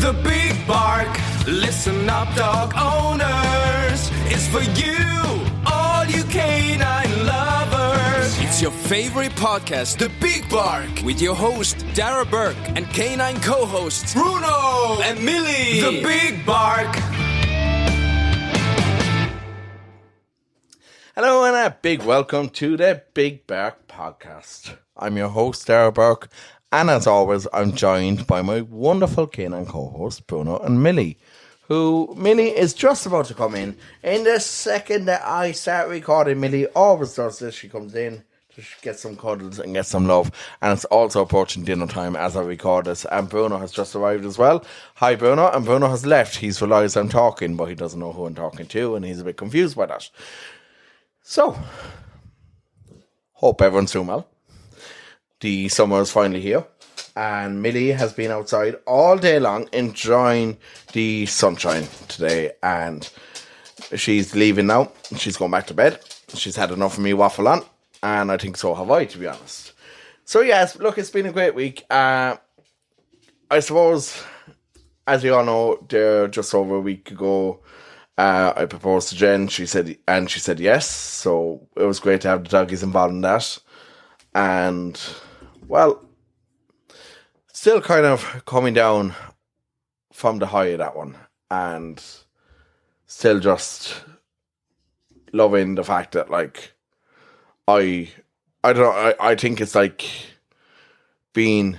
The big bark. Listen up, dog owners. It's for you, all you canine lovers. It's your favorite podcast, The Big Bark, with your host, Darragh Burke, and canine co-hosts, Bruno and Milly. The Big Bark. Hello and a big welcome to the Big Bark podcast. I'm your host, Darragh Burke, and as always, I'm joined by my wonderful canine co-host, Bruno and Milly, who Milly is just about to come in. In the second that I start recording, Milly always does this. She comes in to get some cuddles and get some love, and it's also approaching dinner time as I record this, and Bruno has just arrived as well. Hi, Bruno. And Bruno has left. He's realised I'm talking, but he doesn't know who I'm talking to, and he's a bit confused by that. So, hope everyone's doing well. The summer is finally here, and Milly has been outside all day long enjoying the sunshine today, and she's leaving now. She's going back to bed. She's had enough of me waffle on, and I think so have I, to be honest. So yes, look, it's been a great week. I suppose, as you all know, just over a week ago, I proposed to Jen. She said yes. So it was great to have the doggies involved in that. And, well, still kind of coming down from the high of that one. And still just loving the fact that, like, I don't know, I think it's like being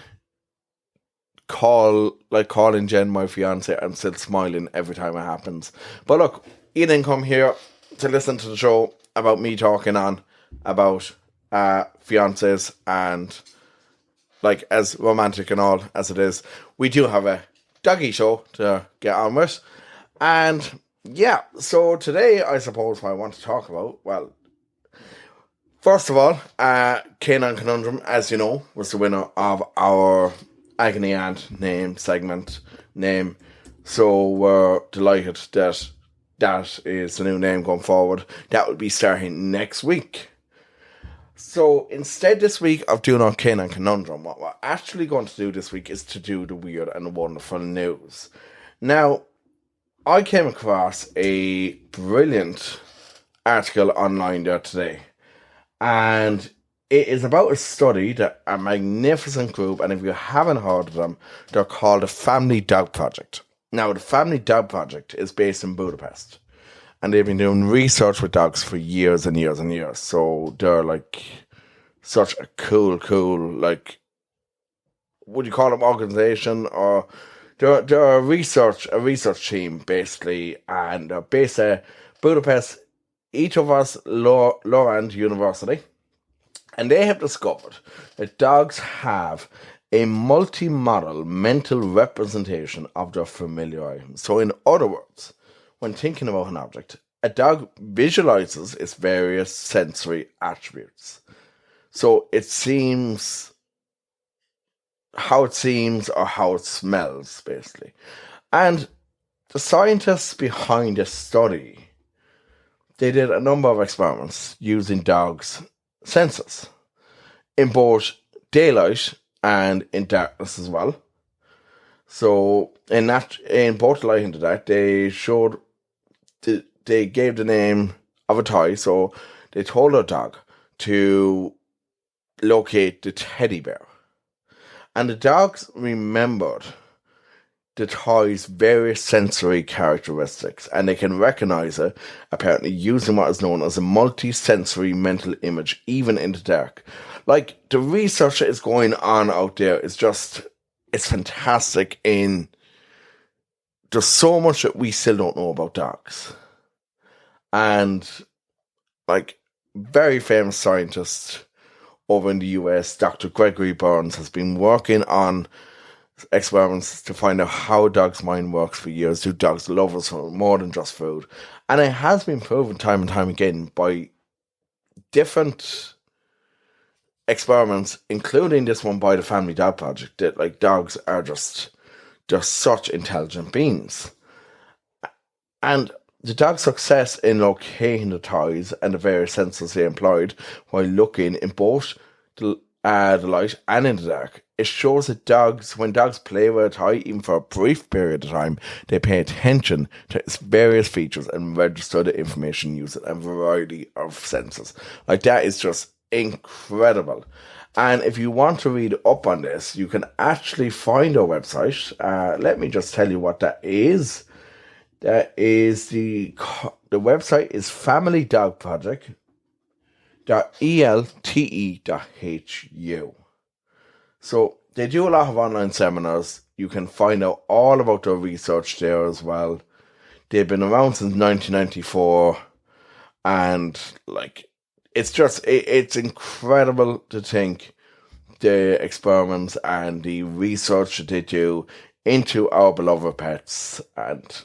calling Jen my fiance and still smiling every time it happens. But look, you didn't come here to listen to the show about me talking on about fiances and, like, as romantic and all as it is, we do have a doggy show to get on with. And yeah, so today I suppose what I want to talk about, well, first of all, Canine Conundrum, as you know, was the winner of our Agony Aunt name. So we're delighted that is the new name going forward. That will be starting next week. So instead this week of doing our Canine Conundrum, what we're actually going to do this week is to do the weird and wonderful news. Now, I came across a brilliant article online there today, and it is about a study that a magnificent group, and if you haven't heard of them, they're called the Family Dog Project. Now, the Family Dog Project is based in Budapest, and they've been doing research with dogs for years and years and years. So they're like such a cool, like, would you call them organization, or they're a research team basically, and they're based in Budapest. Each of us, Lorand University. And they have discovered that dogs have a multi-model mental representation of their familiar items. So in other words, when thinking about an object, a dog visualizes its various sensory attributes. So it seems how it seems or how it smells, basically. And the scientists behind this study, they did a number of experiments using dogs' senses in both daylight and in darkness as well. So in both light and the dark, they gave the name of a toy. So they told our dog to locate the teddy bear, and the dogs remembered the toy's various sensory characteristics, and they can recognize it, apparently using what is known as a multi-sensory mental image, even in the dark. Like, the research that is going on out there is just, it's fantastic. There's so much that we still don't know about dogs. And, like, very famous scientist over in the US, Dr. Gregory Burns, has been working on experiments to find out how a dog's mind works for years. Do dogs love us more than just food? And it has been proven time and time again by different experiments, including this one by the Family Dog Project, that, like, dogs are just such intelligent beings. And the dog's success in locating the toys and the various sensors they employed while looking in both the the light and in the dark. It shows that when dogs play with a toy, even for a brief period of time, they pay attention to its various features and register the information using a variety of senses. Like, that is just incredible. And if you want to read up on this, you can actually find our website. Let me just tell you what that is. That is the website is familydogproject.elte.hu. So they do a lot of online seminars. You can find out all about their research there as well. They've been around since 1994, and like, it's incredible to think the experiments and the research that they do into our beloved pets, and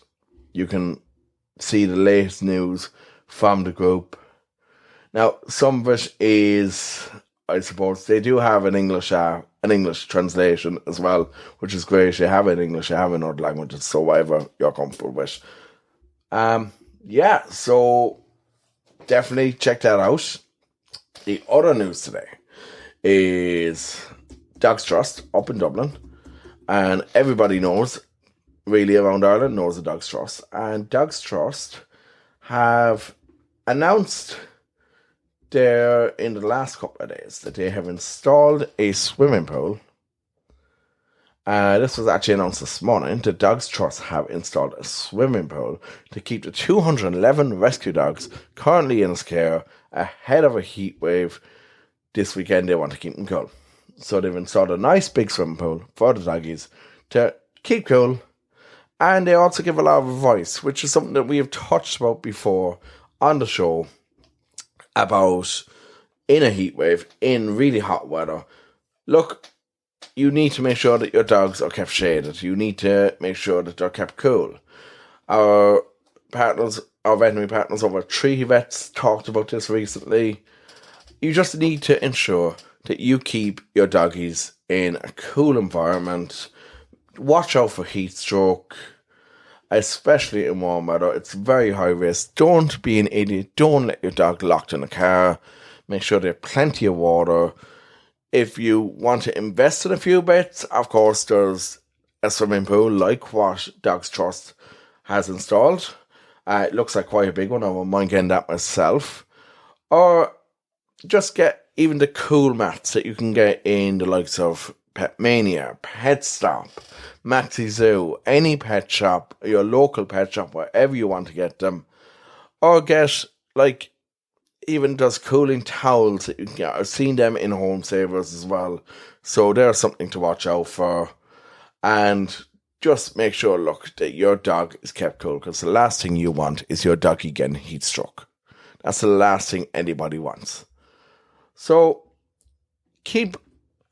you can see the latest news from the group. Now, some of it is, I suppose, they do have an English translation as well, which is great. You have it in English, you have it in other languages, so whatever you're comfortable with. So definitely check that out. The other news today is Dogs Trust up in Dublin, and everybody knows, really around Ireland, knows the Dogs Trust. And Dogs Trust have announced in the last couple of days that they have installed a swimming pool. This was actually announced this morning. The Dogs Trust have installed a swimming pool to keep the 211 rescue dogs currently in its care ahead of a heat wave this weekend. They want to keep them cool. So they've installed a nice big swimming pool for the doggies to keep cool. And they also give a lot of advice, which is something that we have touched about before on the show, about in a heat wave, in really hot weather. Look, you need to make sure that your dogs are kept shaded. You need to make sure that they're kept cool. Our veterinary partners over at Tree Vets talked about this recently. You just need to ensure that you keep your doggies in a cool environment. Watch out for heat stroke, especially in warm weather. It's very high risk. Don't be an idiot. Don't let your dog locked in a car. Make sure they have plenty of water. If you want to invest in a few bits, of course, there's a swimming pool like what Dogs Trust has installed. It looks like quite a big one. I wouldn't mind getting that myself. Or just get even the cool mats that you can get in the likes of Pet Mania, Pet Stop, Maxi Zoo, any pet shop, your local pet shop, wherever you want to get them. Or get, like, even just cooling towels that you can get. I've seen them in Home Savers as well. So there's something to watch out for. And just make sure, look, that your dog is kept cool, because the last thing you want is your doggy getting heat stroke. That's the last thing anybody wants. So keep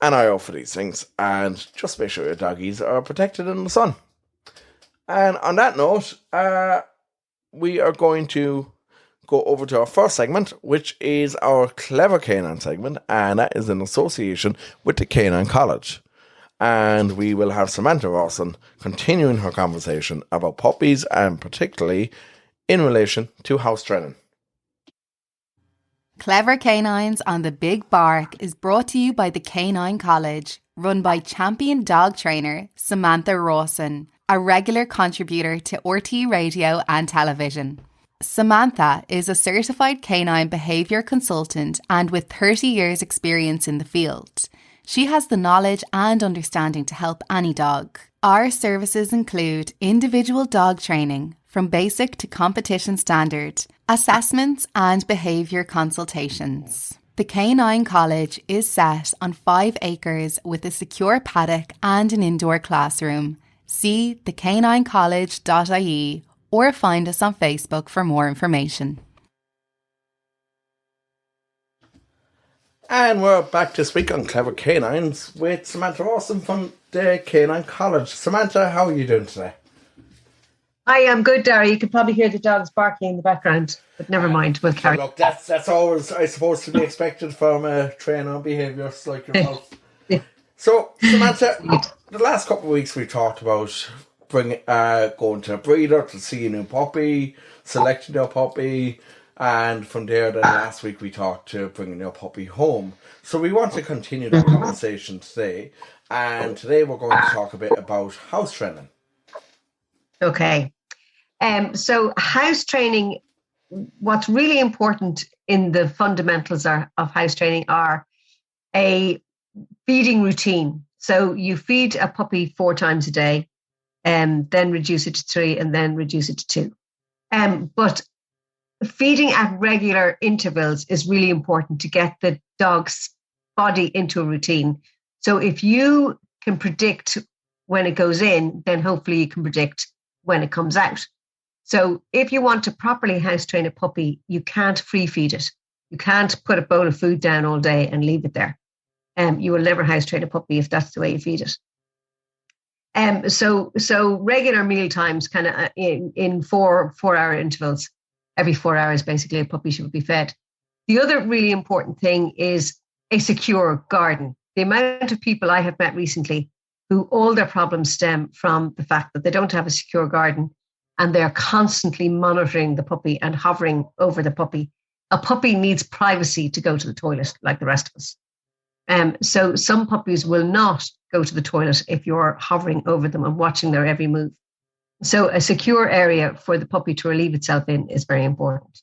an eye out for these things, and just make sure your doggies are protected in the sun. And on that note, we are going to go over to our first segment, which is our Clever Canine segment, and that is in association with the Canine College. And we will have Samantha Rawson continuing her conversation about puppies, and particularly in relation to house training. Clever Canines on the Big Bark is brought to you by the Canine College, run by champion dog trainer Samantha Rawson, a regular contributor to RT Radio and television. Samantha is a certified canine behaviour consultant and with 30 years experience in the field. She has the knowledge and understanding to help any dog. Our services include individual dog training, from basic to competition standard, assessments and behaviour consultations. The Canine College is set on 5 acres with a secure paddock and an indoor classroom. See thecaninecollege.ie or find us on Facebook for more information. And we're back this week on Clever Canines with Samantha Rawson from the Canine College. Samantha, how are you doing today? I am good, Darragh. You could probably hear the dogs barking in the background, but never mind. We'll carry on. Look, that's always, I suppose, to be expected from a trainer on behaviours like yourself. Yeah. So, Samantha, the last couple of weeks we talked about going to a breeder to see a new puppy, selecting a puppy, And from there, then last week we talked to bringing your puppy home. So we want to continue that conversation today. And today we're going to talk a bit about house training. Okay. So house training, what's really important in the fundamentals of house training are a feeding routine. So you feed a puppy 4 times a day, and then reduce it to 3, and then reduce it to 2. But feeding at regular intervals is really important to get the dog's body into a routine. So if you can predict when it goes in, then hopefully you can predict when it comes out. So if you want to properly house train a puppy, you can't free feed it. You can't put a bowl of food down all day and leave it there. You will never house train a puppy if that's the way you feed it. So regular meal times, kind of in 4-hour intervals, every 4 hours, basically, a puppy should be fed. The other really important thing is a secure garden. The amount of people I have met recently who all their problems stem from the fact that they don't have a secure garden and they're constantly monitoring the puppy and hovering over the puppy. A puppy needs privacy to go to the toilet like the rest of us. So some puppies will not go to the toilet if you're hovering over them and watching their every move. So a secure area for the puppy to relieve itself in is very important.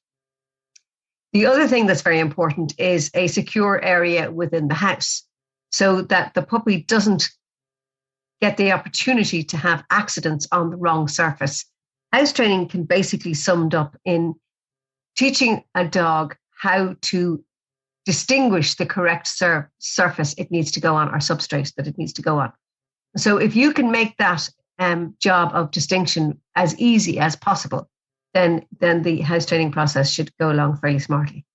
The other thing that's very important is a secure area within the house so that the puppy doesn't get the opportunity to have accidents on the wrong surface. House training can basically summed up in teaching a dog how to distinguish the correct surface it needs to go on, or substrate that it needs to go on. So if you can make that job of distinction as easy as possible, then the house training process should go along fairly smartly.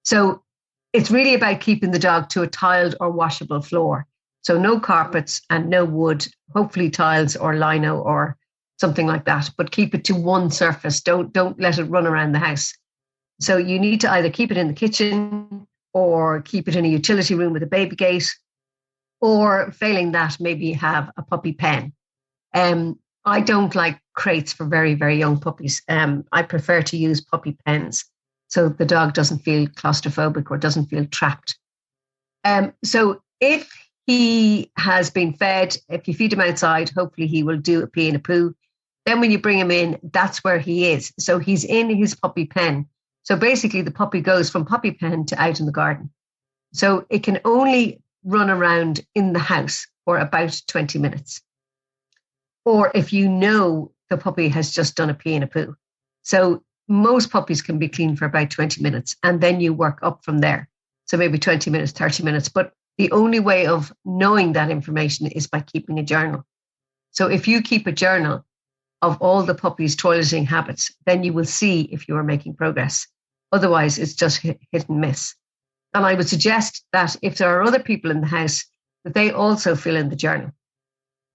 So it's really about keeping the dog to a tiled or washable floor. So no carpets and no wood, hopefully tiles or lino or something like that, but keep it to one surface. Don't let it run around the house. So you need to either keep it in the kitchen or keep it in a utility room with a baby gate, or failing that, maybe have a puppy pen. I don't like crates for very, very young puppies. I prefer to use puppy pens so the dog doesn't feel claustrophobic or doesn't feel trapped. So if he has been fed, if you feed him outside, hopefully he will do a pee and a poo. Then when you bring him in, that's where he is. So he's in his puppy pen. So basically the puppy goes from puppy pen to out in the garden. So it can only run around in the house for about 20 minutes. Or if you know the puppy has just done a pee and a poo. So most puppies can be clean for about 20 minutes, and then you work up from there. So maybe 20 minutes, 30 minutes. But the only way of knowing that information is by keeping a journal. So if you keep a journal of all the puppy's toileting habits, then you will see if you are making progress. Otherwise, it's just hit and miss. And I would suggest that if there are other people in the house, that they also fill in the journal.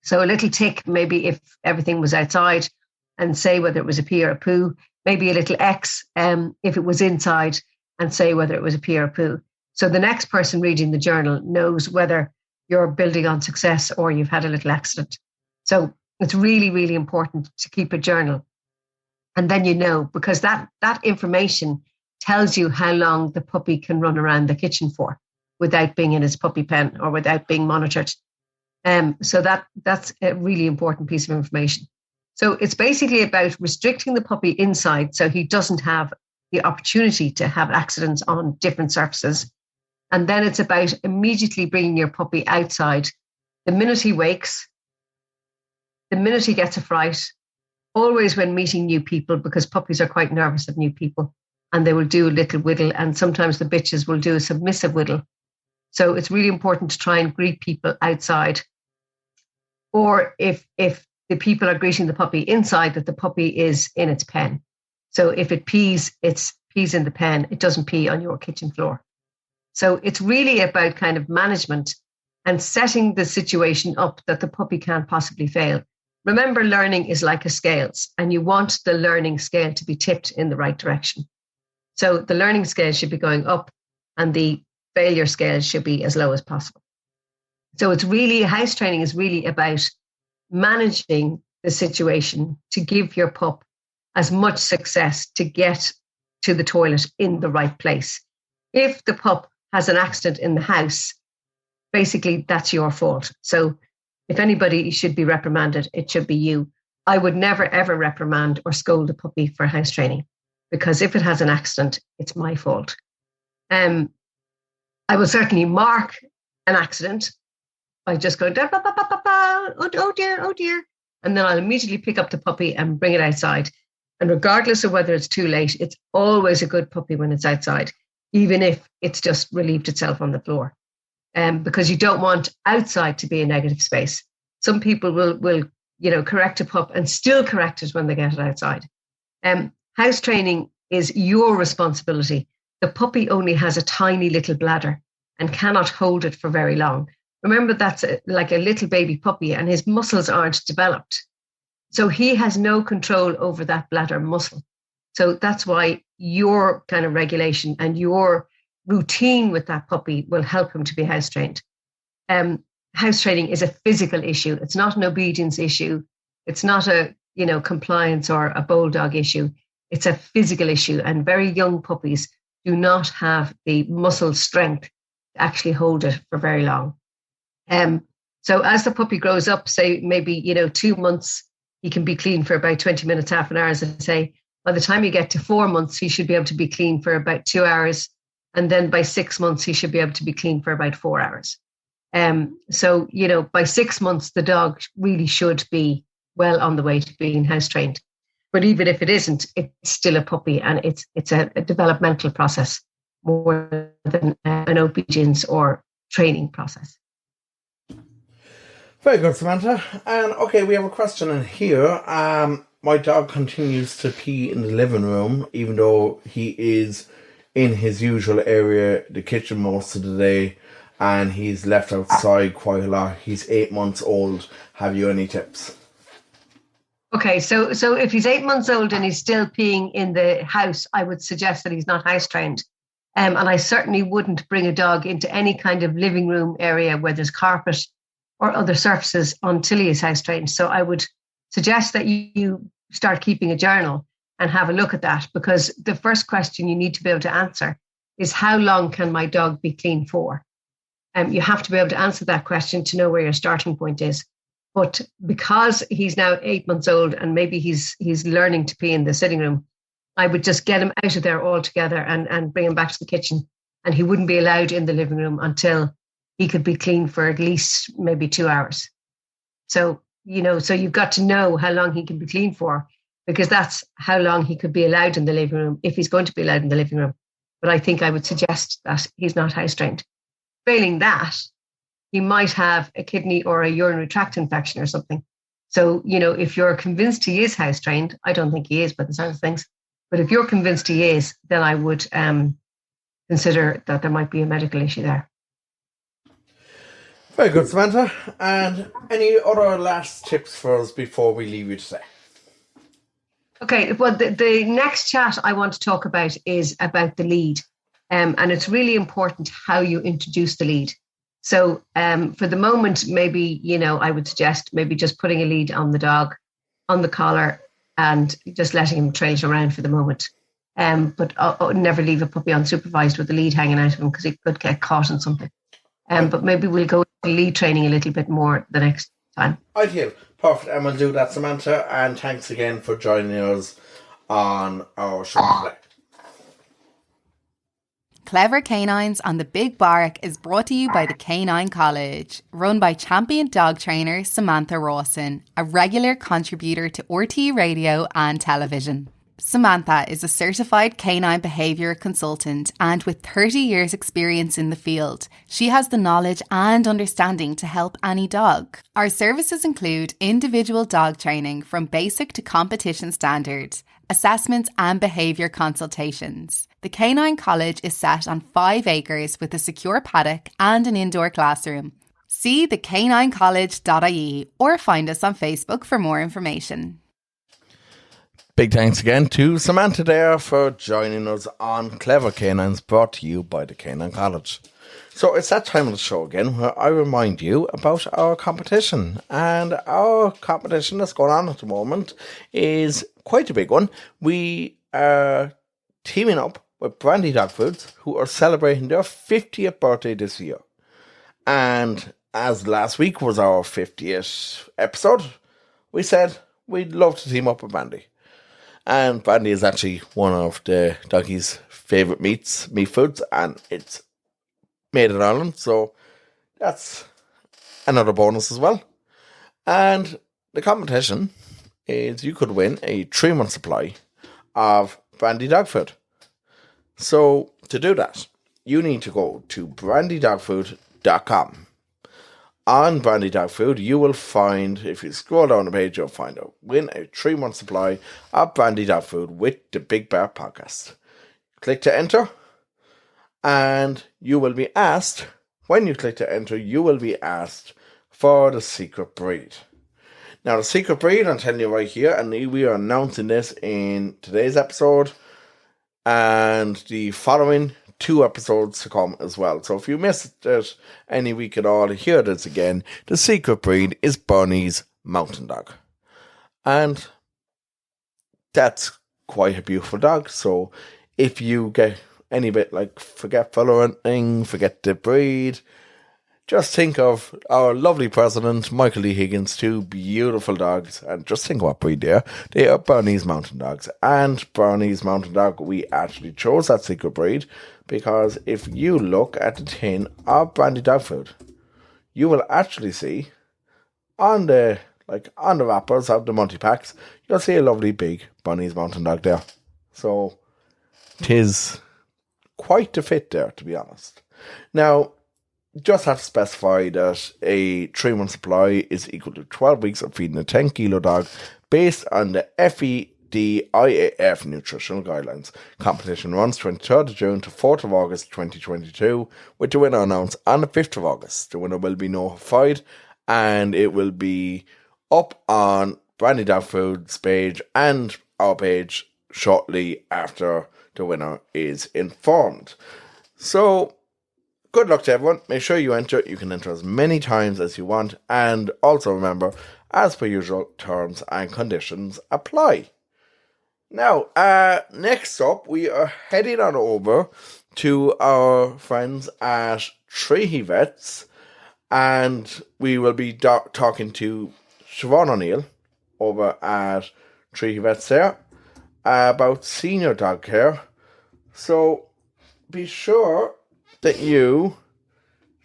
So a little tick, maybe if everything was outside, and say whether it was a pee or a poo. Maybe a little X if it was inside, and say whether it was a pee or a poo. So the next person reading the journal knows whether you're building on success or you've had a little accident. So it's really, really important to keep a journal. And then you know, because that information tells you how long the puppy can run around the kitchen for without being in his puppy pen or without being monitored. So that's a really important piece of information. So it's basically about restricting the puppy inside so he doesn't have the opportunity to have accidents on different surfaces. And then it's about immediately bringing your puppy outside the minute he wakes, the minute he gets a fright, always when meeting new people, because puppies are quite nervous of new people, and they will do a little whittle, and sometimes the bitches will do a submissive whittle. So it's really important to try and greet people outside. Or if the people are greeting the puppy inside, that the puppy is in its pen. So if it pees, it pees in the pen. It doesn't pee on your kitchen floor. So it's really about kind of management and setting the situation up that the puppy can't possibly fail. Remember, learning is like a scales, and you want the learning scale to be tipped in the right direction. So the learning scale should be going up and the failure scale should be as low as possible. So it's really, house training is really about managing the situation to give your pup as much success to get to the toilet in the right place. If the pup has an accident in the house, basically that's your fault. So if anybody should be reprimanded, it should be you. I would never, ever reprimand or scold a puppy for house training, because if it has an accident, it's my fault. I will certainly mark an accident by just going, oh dear. And then I'll immediately pick up the puppy and bring it outside. And regardless of whether it's too late, it's always a good puppy when it's outside, even if it's just relieved itself on the floor. Because you don't want outside to be a negative space. Some people will correct a pup and still correct it when they get it outside. House training is your responsibility. The puppy only has a tiny little bladder and cannot hold it for very long. Remember, that's like a little baby puppy and his muscles aren't developed. So he has no control over that bladder muscle. So that's why your kind of regulation and your routine with that puppy will help him to be house trained. House training is a physical issue. It's not an obedience issue. It's not a, compliance or a bulldog issue. It's a physical issue. And very young puppies do not have the muscle strength to actually hold it for very long. So as the puppy grows up, say maybe, 2 months, he can be clean for about 20 minutes, half an hour, as I say. By the time you get to 4 months, he should be able to be clean for about 2 hours. And then by 6 months, he should be able to be clean for about 4 hours. So, by 6 months, the dog really should be well on the way to being house trained. But even if it isn't, it's still a puppy, and it's a developmental process more than an obedience or training process. Very good, Samantha. And okay, we have a question in here. My dog continues to pee in the living room, even though he is in his usual area, the kitchen, most of the day, and he's left outside quite a lot. He's 8 months old. Have you any tips? Okay, so if he's 8 months old and he's still peeing in the house, I would suggest that he's not house trained. And I certainly wouldn't bring a dog into any kind of living room area where there's carpet or other surfaces until he is house trained. So I would suggest that you start keeping a journal and have a look at that, because the first question you need to be able to answer is, how long can my dog be clean for? You have to be able to answer that question to know where your starting point is. But because he's now 8 months old and maybe he's learning to pee in the sitting room, I would just get him out of there altogether and bring him back to the kitchen. And he wouldn't be allowed in the living room until he could be clean for at least maybe 2 hours. So you've got to know how long he can be clean for, because that's how long he could be allowed in the living room, if he's going to be allowed in the living room. But I think I would suggest that he's not house trained. Failing that, he might have a kidney or a urinary tract infection or something. So, if you're convinced he is house trained, I don't think he is by the sound of things, but if you're convinced he is, then I would consider that there might be a medical issue there. Very good, Samantha. And any other last tips for us before we leave you today? Okay, well, the next chat I want to talk about is about the lead. And it's really important how you introduce the lead. So for the moment, maybe, I would suggest maybe just putting a lead on the dog, on the collar, and just letting him trail it around for the moment. But never leave a puppy unsupervised with the lead hanging out of him, because he could get caught in something. But maybe we'll go to lead training a little bit more the next time. Ideal. Perfect. And we'll do that, Samantha. And thanks again for joining us on our show today. Clever Canines on the Big Bark is brought to you by the Canine College, run by champion dog trainer Samantha Rawson, a regular contributor to RTE radio and television. Samantha is a certified canine behaviour consultant, and with 30 years experience in the field, she has the knowledge and understanding to help any dog. Our services include individual dog training from basic to competition standards, assessments and behaviour consultations. The Canine College is set on 5 acres with a secure paddock and an indoor classroom. See thecaninecollege.ie or find us on Facebook for more information. Big thanks again to Samantha there for joining us on Clever Canines, brought to you by the Canine College. So it's that time of the show again where I remind you about our competition. And our competition that's going on at the moment is quite a big one. We are teaming up with Brandy Dog Foods, who are celebrating their 50th birthday this year. And as last week was our 50th episode, we said we'd love to team up with Brandy. And Brandy is actually one of the doggies' favourite meat foods, and it's made in Ireland, so that's another bonus as well. And the competition is you could win a 3-month supply of Brandy Dog Food. So to do that, you need to go to brandydogfood.com. On Brandy Dog Food, you will find, if you scroll down the page, you'll find win a 3-month supply of Brandy Dog Food with the Big Bear podcast. Click to enter, and you will be asked, when you click to enter, you will be asked for the secret breed. Now, the secret breed, I'm telling you right here, and we are announcing this in today's episode, and the following 2 episodes to come as well. So if you missed it any week at all, hear this again. The secret breed is Bernese Mountain Dog. And that's quite a beautiful dog. So if you get any bit like forgetful or anything, forget the breed, just think of our lovely president, Michael Lee Higgins, 2 beautiful dogs, and just think what breed they are. They are Bernese Mountain Dogs. And Bernese Mountain Dog, we actually chose that secret breed because if you look at the tin of Brandy Dog Food, you will actually see on the wrappers of the multi-packs, you'll see a lovely big Bernese Mountain Dog there. So, 'tis quite the fit there, to be honest. Now, just have to specify that a 3-month supply is equal to 12 weeks of feeding a 10 kilo dog based on the FEDIAF nutritional guidelines. Competition runs 23rd of June to 4th of August 2022, with the winner announced on the 5th of August. The winner will be notified, and it will be up on Brandy Dog Foods page and our page shortly after the winner is informed. So, good luck to everyone. Make sure you enter. You can enter as many times as you want. And also remember, as per usual, terms and conditions apply. Now, next up, we are heading on over to our friends at Treaty Vets. And we will be talking to Siobhan O'Neill over at Treaty Vets there about senior dog care. So, be sure that you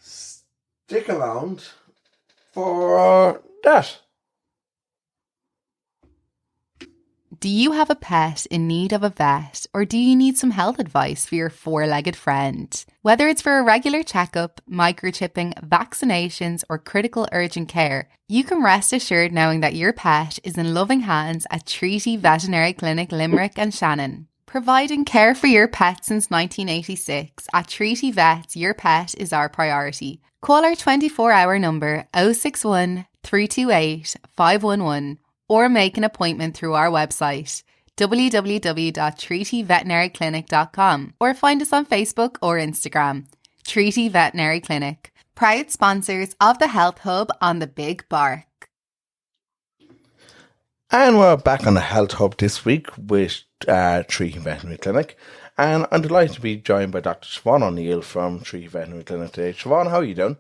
stick around for that. Do you have a pet in need of a vet, or do you need some health advice for your 4-legged friend? Whether it's for a regular checkup, microchipping, vaccinations, or critical urgent care, you can rest assured knowing that your pet is in loving hands at Treaty Veterinary Clinic Limerick and Shannon. Providing care for your pet since 1986, at Treaty Vets, your pet is our priority. Call our 24-hour number 061 328 511 or make an appointment through our website www.treatyveterinaryclinic.com or find us on Facebook or Instagram. Treaty Veterinary Clinic, proud sponsors of the Health Hub on the Big Bark. And we're back on the Health Hub this week with Treaty Veterinary Clinic. And I'm delighted to be joined by Dr. Siobhan O'Neill from Treaty Veterinary Clinic today. Siobhan, how are you doing?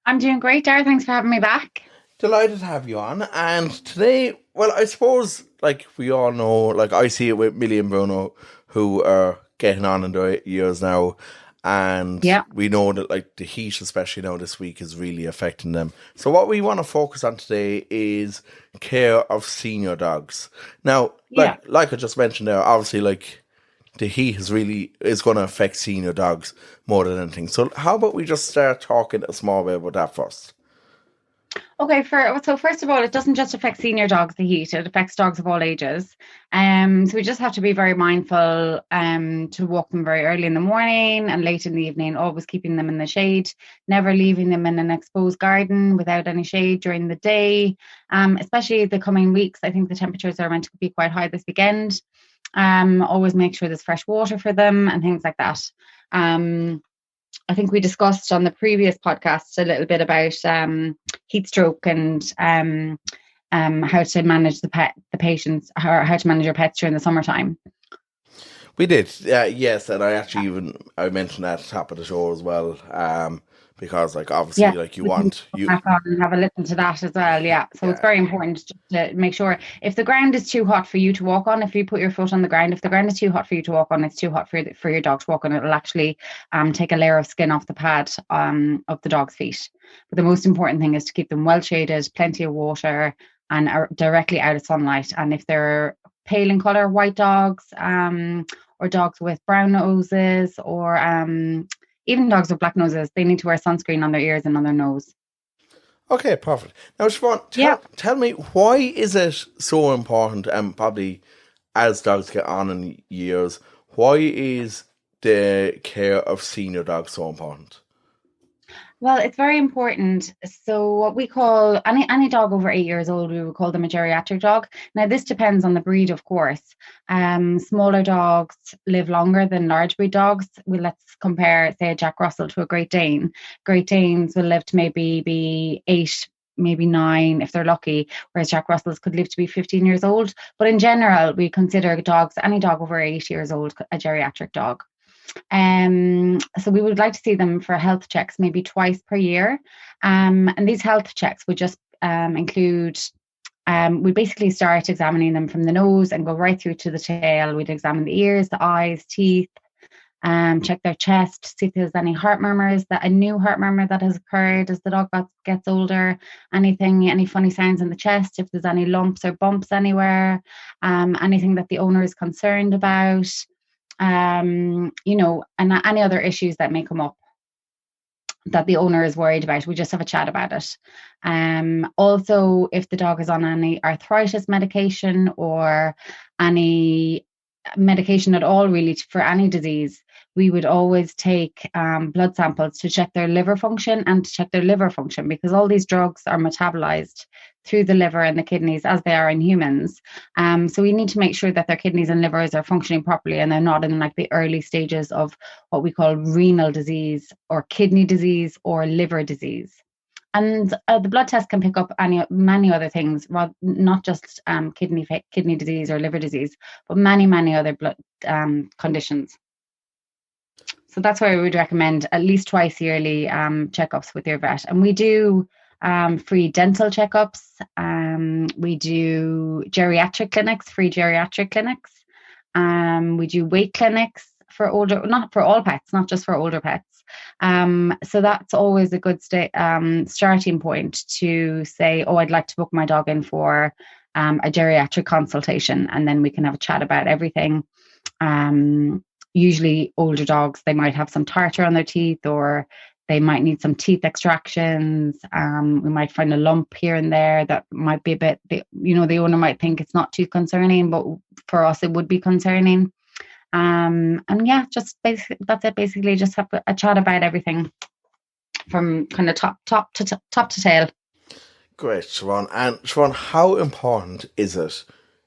I'm doing great, Darragh. Thanks for having me back. Delighted to have you on. And today, well, I suppose, like we all know, like I see it with Milly and Bruno, who are getting on in their years now. And we know that like the heat, especially now this week, is really affecting them. So what we want to focus on today is care of senior dogs. Now, like I just mentioned there, obviously like the heat is going to affect senior dogs more than anything. So how about we just start talking a small bit about that first? Okay, so first of all, it doesn't just affect senior dogs, the heat. It affects dogs of all ages. So we just have to be very mindful to walk them very early in the morning and late in the evening, always keeping them in the shade, never leaving them in an exposed garden without any shade during the day, especially the coming weeks. I think the temperatures are meant to be quite high this weekend. Always make sure there's fresh water for them and things like that. I think we discussed on the previous podcast a little bit about heat stroke and how to manage the patients, or how to manage your pets during the summertime. We did, yes, and I mentioned that at the top of the show as well, because like obviously Yeah, like you we can want go you back on and have a listen to that as well. Yeah, so it's yeah very important to make sure if the ground is too hot for you to walk on, if you put your foot on the ground, if the ground is too hot for you to walk on, it's too hot for your dog to walk on. It'll actually take a layer of skin off the pad of the dog's feet. But the most important thing is to keep them well shaded, plenty of water, and are directly out of sunlight. And if they're pale in color, white dogs, or dogs with brown noses, or even dogs with black noses, they need to wear sunscreen on their ears and on their nose. Okay, perfect. Now, Siobhan, tell me, why is it so important, and probably as dogs get on in years, why is the care of senior dogs so important? Well, it's very important. So what we call any dog over 8 years old, we would call them a geriatric dog. Now, this depends on the breed, of course. Smaller dogs live longer than large breed dogs. Let's compare, say, a Jack Russell to a Great Dane. Great Danes will live to maybe be 8, maybe 9 if they're lucky, whereas Jack Russells could live to be 15 years old. But in general, we consider any dog over 8 years old a geriatric dog. So we would like to see them for health checks maybe twice per year. And these health checks would just include, we basically start examining them from the nose and go right through to the tail. We'd examine the ears, the eyes, teeth, check their chest, see if there's any heart murmurs, a new heart murmur that has occurred as the dog gets older, any funny sounds in the chest, if there's any lumps or bumps anywhere, anything that the owner is concerned about. And any other issues that may come up that the owner is worried about, we just have a chat about it. Also, if the dog is on any arthritis medication or any medication at all, really, for any disease, we would always take blood samples to check their liver function and to check their liver function, because all these drugs are metabolized through the liver and the kidneys as they are in humans. So we need to make sure that their kidneys and livers are functioning properly and they're not in like the early stages of what we call renal disease or kidney disease or liver disease. And the blood test can pick up many other things, not just kidney disease or liver disease, but many other blood conditions. So that's why we would recommend at least twice yearly checkups with your vet. And we do free dental checkups. We do geriatric clinics, free geriatric clinics. We do weight clinics for older, not for all pets, not just for older pets. So that's always a good starting point to say, oh, I'd like to book my dog in for a geriatric consultation, and then we can have a chat about everything. Usually older dogs, they might have some tartar on their teeth, or they might need some teeth extractions. We might find a lump here and there that might be a bit, the owner might think it's not too concerning, but for us it would be concerning. And yeah, just basically that's it. Basically, just have a chat about everything from kind of top to tail. Great, Siobhan. And Siobhan, how important is it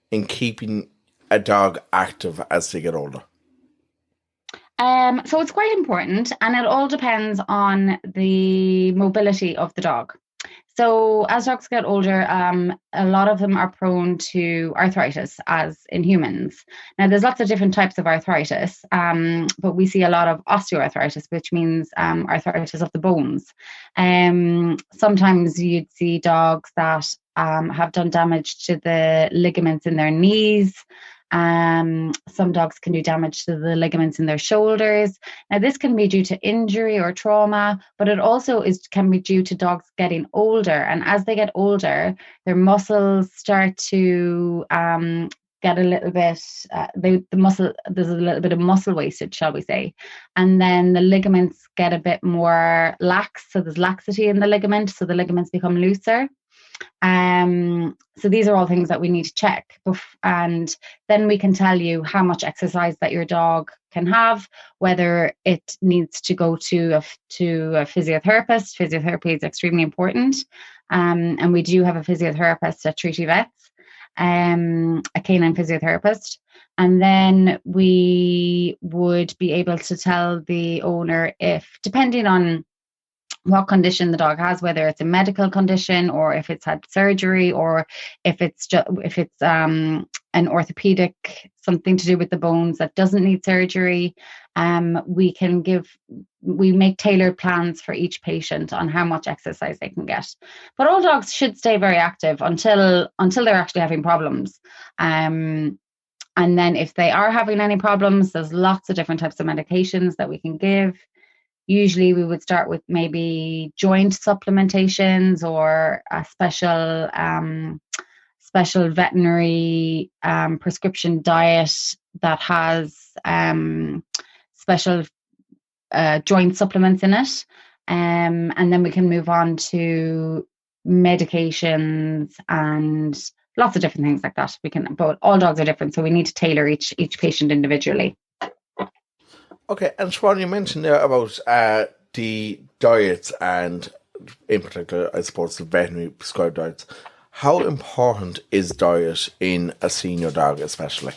in keeping a dog active as they get older? So it's quite important, and it all depends on the mobility of the dog. So as dogs get older, a lot of them are prone to arthritis, as in humans. Now, there's lots of different types of arthritis, but we see a lot of osteoarthritis, which means arthritis of the bones. Sometimes you'd see dogs that have done damage to the ligaments in their knees. Some dogs can do damage to the ligaments in their shoulders. Now, this can be due to injury or trauma, but it also can be due to dogs getting older. And as they get older, their muscles start to get a little bit, there's a little bit of muscle wastage, shall we say. And then the ligaments get a bit more lax. So there's laxity in the ligament. So the ligaments become looser. So these are all things that we need to check, and then we can tell you how much exercise that your dog can have, whether it needs to go to a physiotherapist. Physiotherapy is extremely important, and we do have a physiotherapist at Treaty Vets, a canine physiotherapist, and then we would be able to tell the owner if, depending on what condition the dog has, whether it's a medical condition or if it's had surgery, or if it's an orthopedic, something to do with the bones that doesn't need surgery. We make tailored plans for each patient on how much exercise they can get. But all dogs should stay very active until they're actually having problems. And then if they are having any problems, there's lots of different types of medications that we can give. Usually we would start with maybe joint supplementations or a special veterinary prescription diet that has special joint supplements in it. And then we can move on to medications and lots of different things like that. But all dogs are different, so we need to tailor each patient individually. Okay, and Siobhan, you mentioned there about the diets and, in particular, I suppose, the veterinary prescribed diets. How important is diet in a senior dog, especially?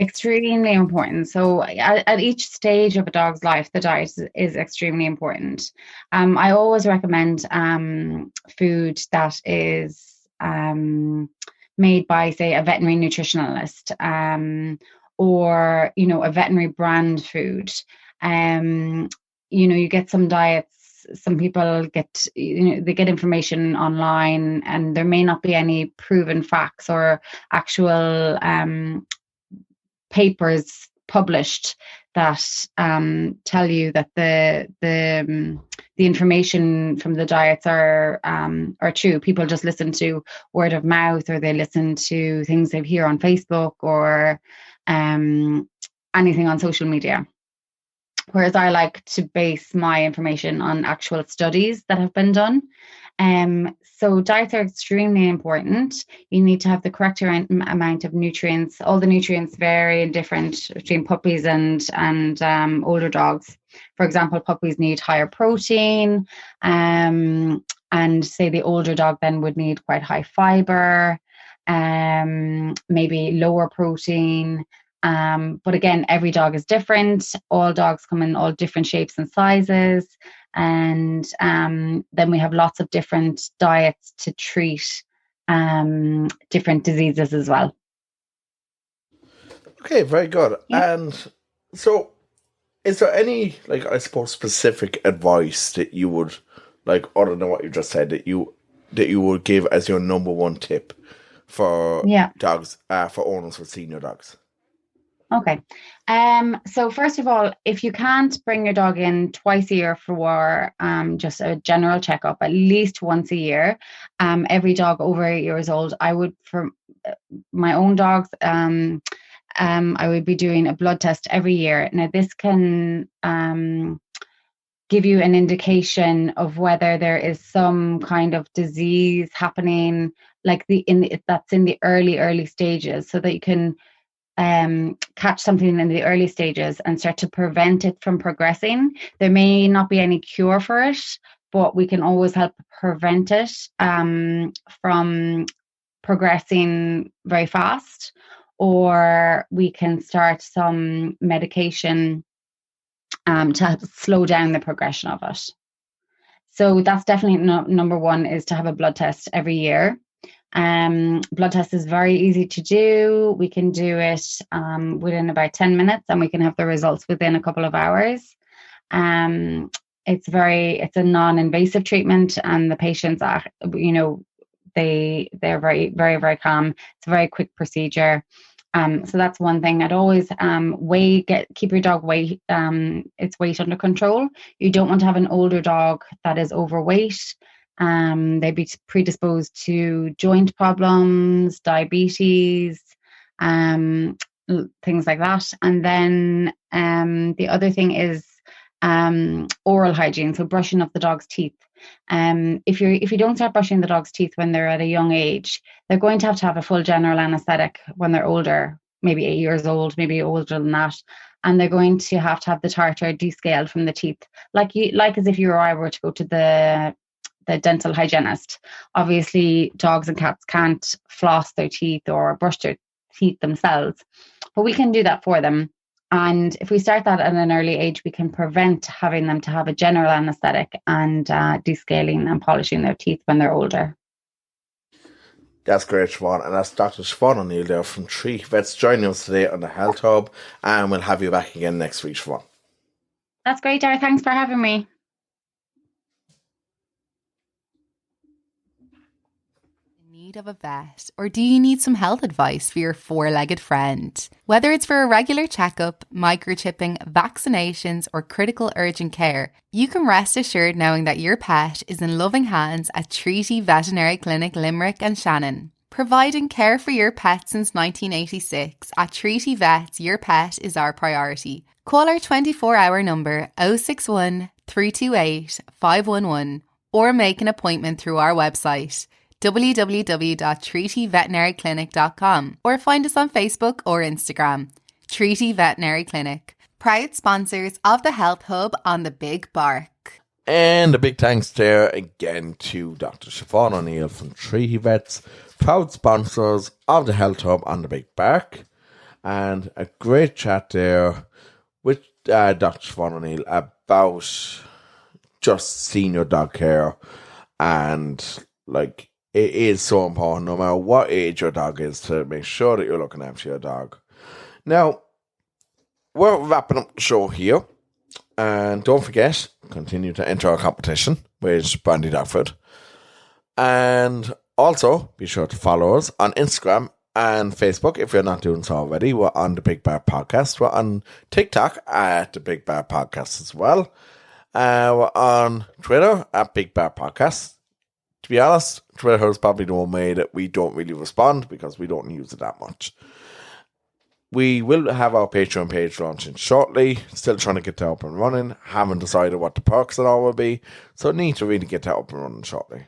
Extremely important. So at each stage of a dog's life, the diet is extremely important. I always recommend food that is made by, say, a veterinary nutritionalist, or, a veterinary brand food. You get some diets, some people get, they get information online and there may not be any proven facts or actual papers published that tell you that the information from the diets are true. People just listen to word of mouth, or they listen to things they hear on Facebook or anything on social media. Whereas I like to base my information on actual studies that have been done. So diets are extremely important. You need to have the correct amount of nutrients. All the nutrients vary in different between puppies and older dogs. For example, puppies need higher protein, and say the older dog then would need quite high fiber, maybe lower protein. But again, every dog is different. All dogs come in all different shapes and sizes. And then we have lots of different diets to treat different diseases as well. Okay, very good. Yeah. And so, is there any, I suppose, specific advice that you would, other than what you just said, that you would give as your number one tip for dogs, for owners with senior dogs? Okay. So first of all, if you can't bring your dog in twice a year for just a general checkup, at least once a year, every dog over 8 years old, I would, for my own dogs, I would be doing a blood test every year. Now, this can give you an indication of whether there is some kind of disease happening, that's in the early stages, so that you can catch something in the early stages and start to prevent it from progressing. There may not be any cure for it, but we can always help prevent it from progressing very fast, or we can start some medication to help slow down the progression of it. So that's definitely number one, is to have a blood test every year. Blood test is very easy to do. We can do it within about 10 minutes, and we can have the results within a couple of hours. It's a non-invasive treatment, and the patients are, they're very, very, very calm. It's a very quick procedure. So that's one thing. I'd always keep your dog its weight under control. You don't want to have an older dog that is overweight. They'd be predisposed to joint problems, diabetes, things like that. And then the other thing is oral hygiene, so brushing of the dog's teeth. If you don't start brushing the dog's teeth when they're at a young age, they're going to have a full general anaesthetic when they're older, maybe 8 years old, maybe older than that. And they're going to have the tartar descaled from the teeth, like as if you or I were to go to the dental hygienist. Obviously, dogs and cats can't floss their teeth or brush their teeth themselves, but we can do that for them. And if we start that at an early age, we can prevent having them to have a general anaesthetic and descaling and polishing their teeth when they're older. That's great, Siobhan. And that's Dr. Siobhan O'Neill there from Treaty Vets joining us today on the Health Hub. And we'll have you back again next week, Siobhan. That's great, Darragh. Thanks for having me. Of a vet, or do you need some health advice for your four-legged friend? Whether it's for a regular checkup, microchipping, vaccinations, or critical urgent care, you can rest assured knowing that your pet is in loving hands at Treaty Veterinary Clinic Limerick and Shannon. Providing care for your pet since 1986, at Treaty Vets, your pet is our priority. Call our 24-hour number 061 328 511 or make an appointment through our website www.treatyveterinaryclinic.com or find us on Facebook or Instagram. Treaty Veterinary Clinic, proud sponsors of the Health Hub on the Big Bark. And a big thanks there again to Dr. Siobhan O'Neill from Treaty Vets, proud sponsors of the Health Hub on the Big Bark. And a great chat there with Dr. Siobhan O'Neill about just senior dog care, and like, it is so important, no matter what age your dog is, to make sure that you're looking after your dog. Now, we're wrapping up the show here. And don't forget, continue to enter our competition with Brandy Dog Food. And also, be sure to follow us on Instagram and Facebook if you're not doing so already. We're on the Big Bear Podcast. We're on TikTok at the Big Bear Podcast as well. We're on Twitter at Big Bear Podcast. To be honest, Twitter is probably the one way that we don't really respond because we don't use it that much. We will have our Patreon page launching shortly. Still trying to get that up and running. Haven't decided what the perks and all will be. So need to really get that up and running shortly.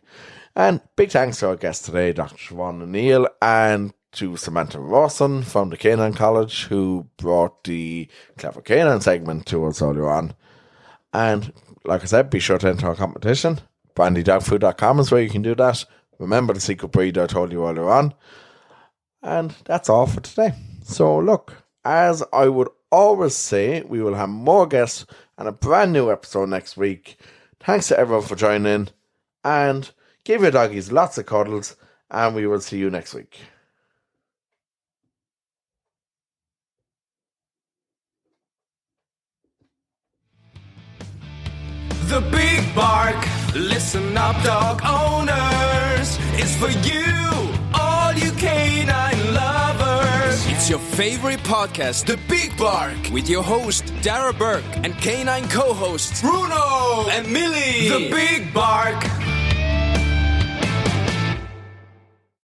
And big thanks to our guest today, Dr. Siobhan O'Neill, and to Samantha Rawson from the Canine College, who brought the Clever Canine segment to us earlier on. And like I said, be sure to enter our competition. BrandyDogFood.com is where you can do that. Remember the secret breed I told you earlier on. And that's all for today. So look, as I would always say, we will have more guests and a brand new episode next week. Thanks to everyone for joining in. And give your doggies lots of cuddles. And we will see you next week. The Big Bark, listen up dog owners, it's for you, all you canine lovers. It's your favorite podcast, The Big Bark, with your host Darragh Burke and canine co-hosts Bruno and Milly. The Big Bark,